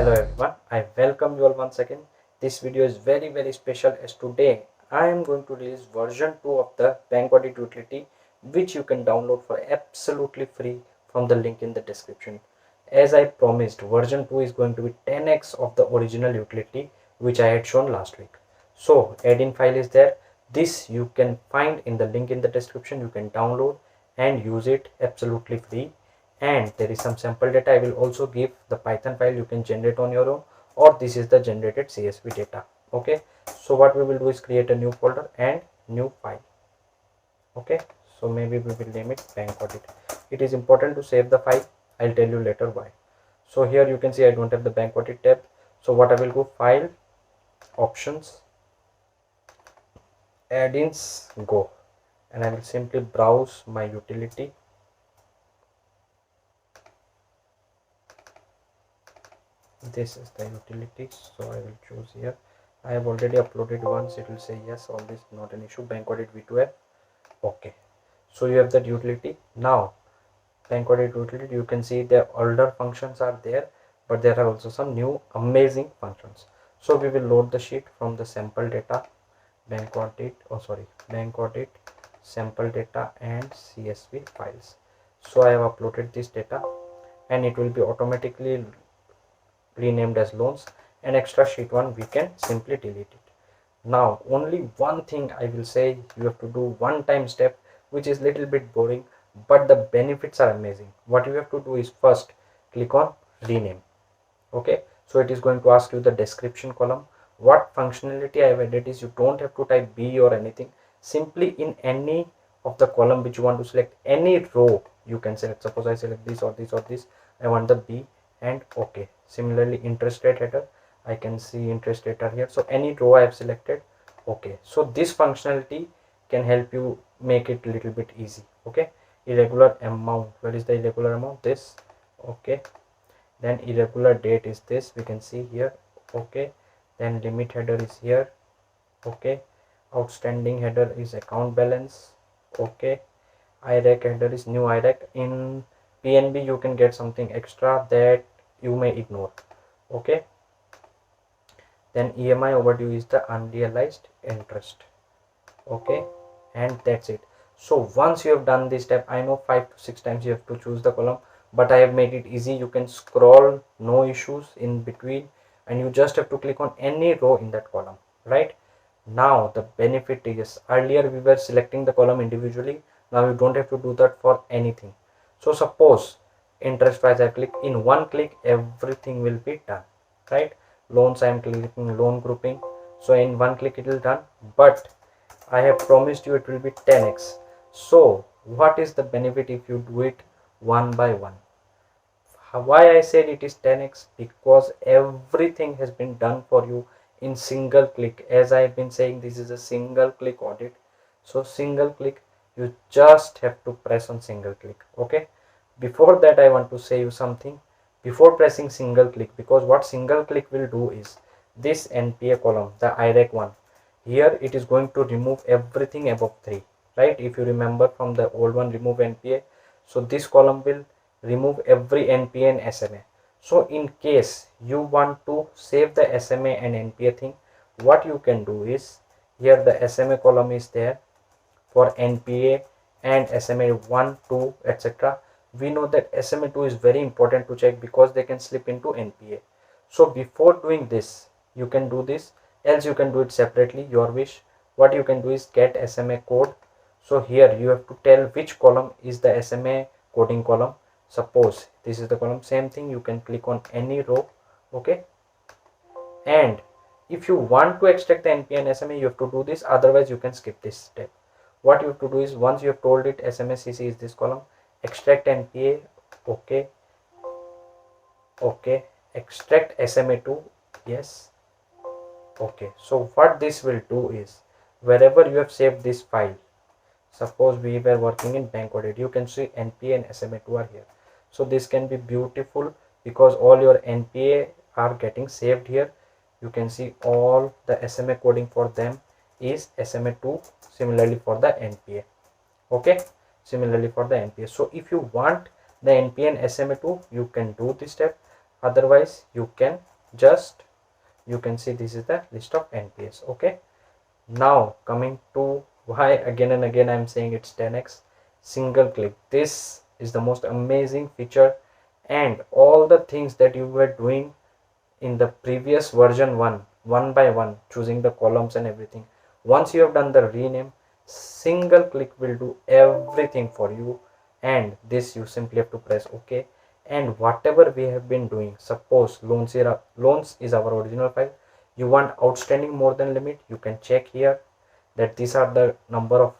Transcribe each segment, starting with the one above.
Hello everyone, I welcome you all once again. This video is very special as today I am going to release version 2 of the Bank Audit utility, which you can download for absolutely free from the link in the description. As I promised, version 2 is going to be 10x of the original utility which I had shown last week. So add-in file is there. This you can find in the link in the description. You can download and use it absolutely free. And there is some sample data. I will also give the Python file you can generate on your own, or this is the generated CSV data. Okay, so what we will do is create a new folder and new file. Okay, so maybe we will name it Bank Audit. It is important to save the file. I'll tell you later why. So here you can see I don't have the Bank Audit tab. So what I will go, file, options, add-ins, go, and I will simply browse my utility. This is the utility, so I will choose here. I have already uploaded once. It will say yes, all this not an issue. Bank Audit V2F. Okay, so you have that utility. Now Bank Audit utility, you can see the older functions are there, but there are also some new amazing functions. So we will load the sheet from the sample data, Bank Audit, Bank Audit sample data and CSV files. So I have uploaded this data and it will be automatically renamed as loans, and extra sheet 1 we can simply delete it. Now only one thing I will say, you have to do one time step which is little bit boring, but the benefits are amazing. What you have to do is first click on rename. Okay, so it is going to ask you the description column. What functionality I have added is you don't have to type B or anything. Simply in any of the column which you want to select, any row you can select. Suppose I select this or this or this, I want the B, and okay. Similarly interest rate header, I can see interest rate are here, so any row I have selected. Okay, so this functionality can help you make it a little bit easy. Okay, irregular amount, where is the irregular amount? This. Okay, then irregular date is this, we can see here. Okay, then limit header is here. Okay, outstanding header is account balance. Okay, IRAC header is new IRAC. In PNB you can get something extra that you may ignore. Okay, then EMI overdue is the unrealized interest. Okay, and that's it. So once you have done this step, I know 5 to 6 times you have to choose the column, but I have made it easy. You can scroll, no issues in between, and you just have to click on any row in that column. Right now the benefit is, earlier we were selecting the column individually, now you don't have to do that for anything. So suppose interest wise I click, in one click everything will be done. Right, loans I am clicking loan grouping, so in one click it will done, but I have promised you it will be 10x. So what is the benefit if you do it one by one? Why I said it is 10x? Because everything has been done for you in single click. As I have been saying, this is a single click audit. So single click, you just have to press on single click. Okay, before that I want to say you something before pressing single click, because what single click will do is this NPA column, the IRAC one, here it is going to remove everything above 3. Right, if you remember from the old one, remove NPA, so this column will remove every NPA and SMA. So in case you want to save the SMA and NPA thing, what you can do is, here the SMA column is there for NPA and SMA 1, 2, etc. We know that SMA 2 is very important to check because they can slip into NPA. So before doing this, you can do this, else you can do it separately, your wish. What you can do is get SMA code. So here you have to tell which column is the SMA coding column. Suppose this is the column, same thing, you can click on any row. Okay, and if you want to extract the NPA and SMA, you have to do this, otherwise you can skip this step. What you have to do is, once you have told it SMA CC is this column, extract NPA. Okay, okay, extract SMA2. Yes. Okay, so what this will do is, wherever you have saved this file, suppose we were working in Bank Audit, you can see NPA and SMA2 are here. So this can be beautiful because all your NPA are getting saved here. You can see all the SMA coding for them is SMA2, similarly for the NPA. Okay, similarly for the NPA. So if you want the NPA and SMA2, you can do this step, otherwise you can just you can see this is the list of NPAs. Okay, now coming to why again and again I'm saying it's 10x. Single click, this is the most amazing feature, and all the things that you were doing in the previous version one by one, choosing the columns and everything, once you have done the rename, single click will do everything for you. And this you simply have to press OK. And whatever we have been doing, suppose loans is our original file, you want outstanding more than limit, you can check here that these are the number of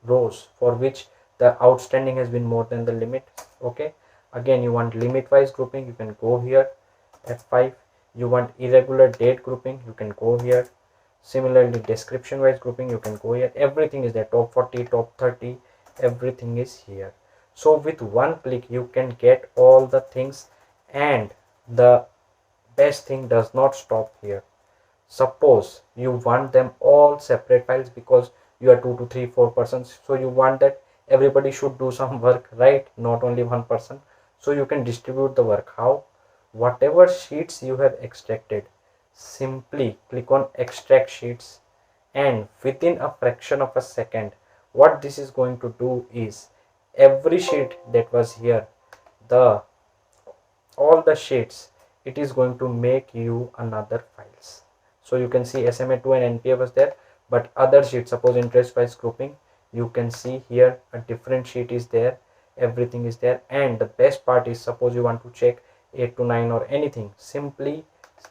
rows for which the outstanding has been more than the limit. Okay, again you want limit wise grouping, you can go here. F5, you want irregular date grouping, you can go here. Similarly description wise grouping, you can go here. Everything is there, top 40, top 30, everything is here. So with one click you can get all the things. And the best thing does not stop here. Suppose you want them all separate files because you are 2 to 3 4 persons, so you want that everybody should do some work, right? Not only one person. So you can distribute the work. How? Whatever sheets you have extracted, simply click on extract sheets, and within a fraction of a second, what this is going to do is every sheet that was here, the all the sheets, it is going to make you another files. So you can see SMA2 and NPA was there, but other sheets, suppose interest wise grouping, you can see here a different sheet is there, everything is there. And the best part is, suppose you want to check 8 to 9 or anything, simply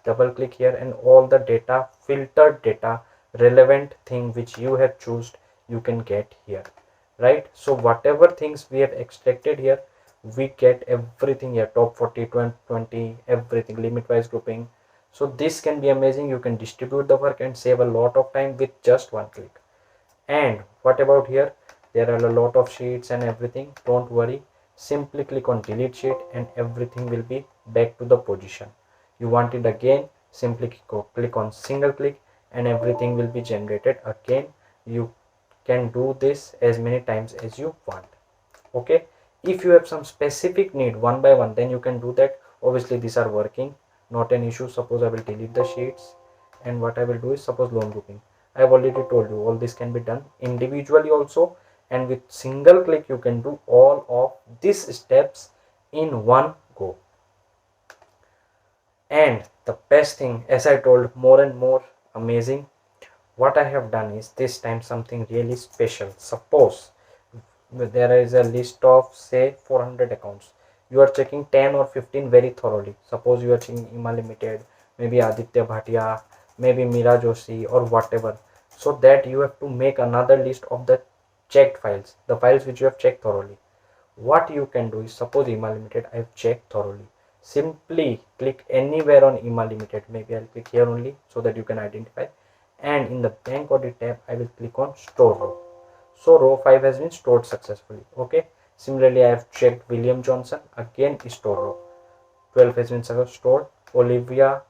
double click here and all the data, filtered data, relevant thing which you have chosen, you can get here, right? So whatever things we have extracted here, we get everything here, top 40, 20, everything, limit wise grouping. So this can be amazing. You can distribute the work and save a lot of time with just one click. And what about here? There are a lot of sheets and everything. Don't worry, simply click on delete sheet and everything will be back to the position. You want it again, simply click on single click and everything will be generated again. You can do this as many times as you want. Okay, if you have some specific need one by one, then you can do that. Obviously these are working, not an issue. Suppose I will delete the sheets, and what I will do is, suppose loan grouping, I have already told you all this can be done individually also, and with single click you can do all of these steps in one go. And the best thing, as I told, more and more amazing, what I have done is this time something really special. Suppose there is a list of say 400 accounts, you are checking 10 or 15 very thoroughly. Suppose you are checking IMA Limited, maybe Aditya Bhatia, maybe Mira Joshi or whatever, so that you have to make another list of the checked files, the files which you have checked thoroughly. What you can do is, suppose IMA Limited I have checked thoroughly, simply click anywhere on IMA Limited, maybe I'll click here only so that you can identify, and in the bank audit tab I will click on store row. So row 5 has been stored successfully. Okay, similarly I have checked William Johnson, again store row 12 has been stored. Olivia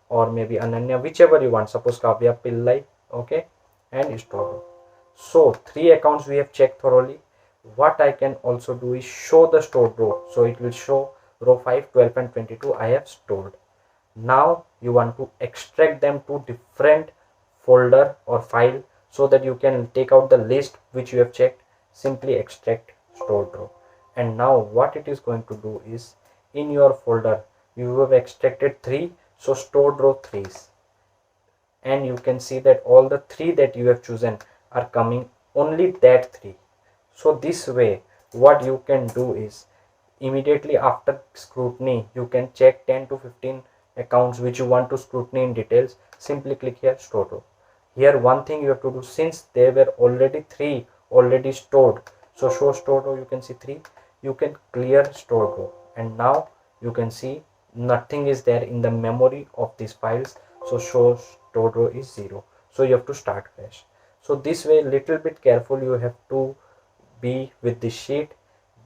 or maybe Ananya, whichever you want, suppose Kavya Pillai, okay, and store row. So 3 accounts we have checked thoroughly. What I can also do is show the stored row, so it will show row 5, 12 and 22 I have stored. Now you want to extract them to different folder or file so that you can take out the list which you have checked. Simply extract stored row. And now what it is going to do is, in your folder you have extracted 3, so stored row 3s, and you can see that all the 3 that you have chosen are coming only that 3. So this way what you can do is, immediately after scrutiny you can check 10 to 15 accounts which you want to scrutiny in details. Simply click here store row. Here one thing you have to do, since there were already 3 already stored, so show stored row, you can see 3, you can clear stored row, and now you can see nothing is there in the memory of these files, so show stored row is 0, so you have to start fresh. So this way, little bit careful you have to be with this sheet.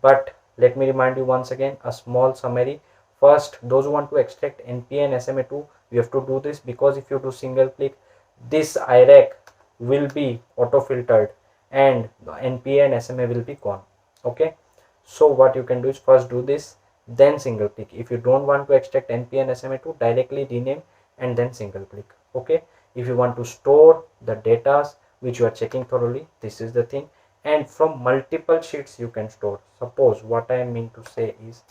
But let me remind you once again a small summary. First, those who want to extract NPA and SMA2, you have to do this, because if you do single click, this IRAC will be auto filtered and the NPA and SMA will be gone. Okay, so what you can do is first do this, then single click. If you don't want to extract NPA and SMA to, directly rename and then single click. Okay, if you want to store the data which you are checking thoroughly, this is the thing. And from multiple sheets you can store. Suppose what I mean to say is,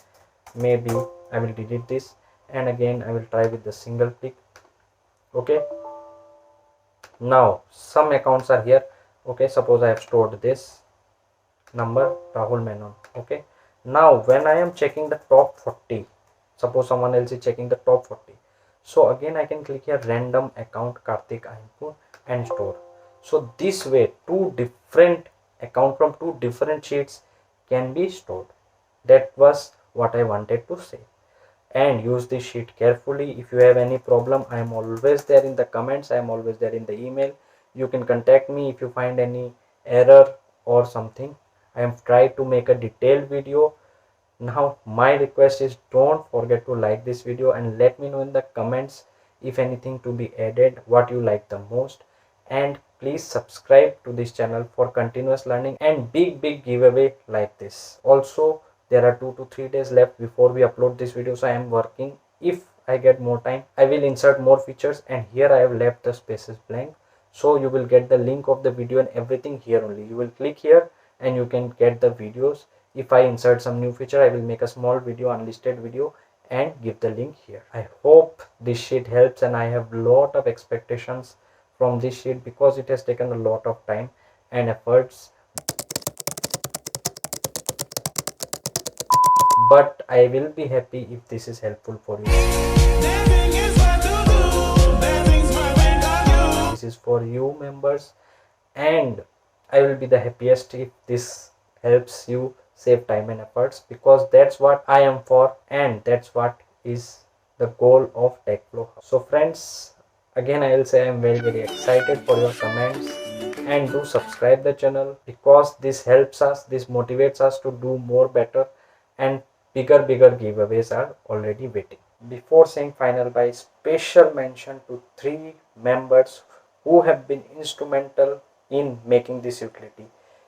maybe I will delete this and again I will try with the single click. Okay, now some accounts are here. Okay, suppose I have stored this number Rahul Menon. Okay, now when I am checking the top 40, suppose someone else is checking the top 40, so again I can click here random account Karthik Ainpur and store. So this way two different account from two different sheets can be stored. That was what I wanted to say. And use this sheet carefully. If you have any problem, I am always there in the comments, I am always there in the email. You can contact me if you find any error or something. I am trying to make a detailed video. Now my request is, don't forget to like this video and let me know in the comments if anything to be added, what you like the most. And please subscribe to this channel for continuous learning and big giveaway like this. Also, there are 2 to 3 days left before we upload this video, so I am working. If I get more time, I will insert more features, and here I have left the spaces blank, so you will get the link of the video and everything here only. You will click here and you can get the videos. If I insert some new feature, I will make a small video, unlisted video, and give the link here. I hope this sheet helps, and I have lot of expectations from this sheet because it has taken a lot of time and efforts, but I will be happy if this is helpful for you. This is for you members, and I will be the happiest if this helps you save time and efforts, because that's what I am for and that's what is the goal of TechFlow Hub. So friends, again I will say I am very excited for your comments, and do subscribe the channel because this helps us, this motivates us to do more better, and bigger giveaways are already waiting. Before saying final bye, special mention to 3 members who have been instrumental in making this utility.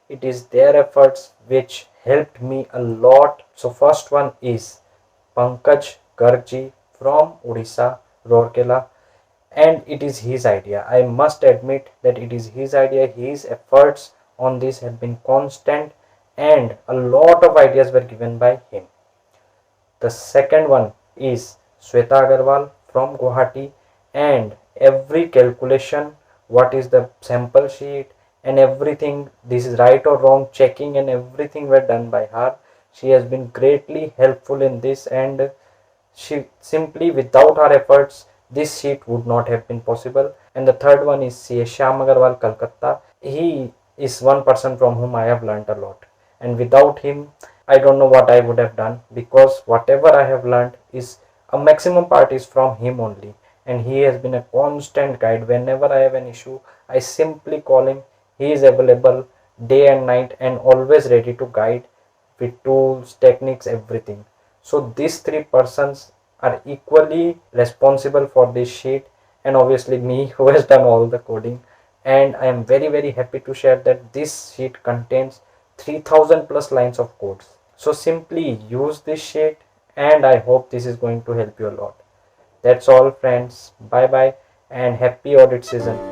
It is their efforts which helped me a lot. So first one is Pankaj Garg from Orissa, Rourkela, and it is his idea. I must admit that it is his idea. His efforts on this have been constant and a lot of ideas were given by him. The second one is Sweta Agarwal from Guwahati, and every calculation, what is the sample sheet and everything, this is right or wrong, checking and everything were done by her. She has been greatly helpful in this, and she simply, without her efforts, this sheet would not have been possible. And the third one is Shyam Agarwal, Kolkata. He is one person from whom I have learned a lot, and without him I don't know what I would have done, because whatever I have learned is a maximum part is from him only, and he has been a constant guide. Whenever I have an issue, I simply call him. He is available day and night and always ready to guide with tools, techniques, everything. So these 3 persons are equally responsible for this sheet, and obviously me who has done all the coding. And I am very happy to share that this sheet contains 3000 plus lines of codes. So simply use this sheet, and I hope this is going to help you a lot. That's all friends. Bye bye and happy audit season.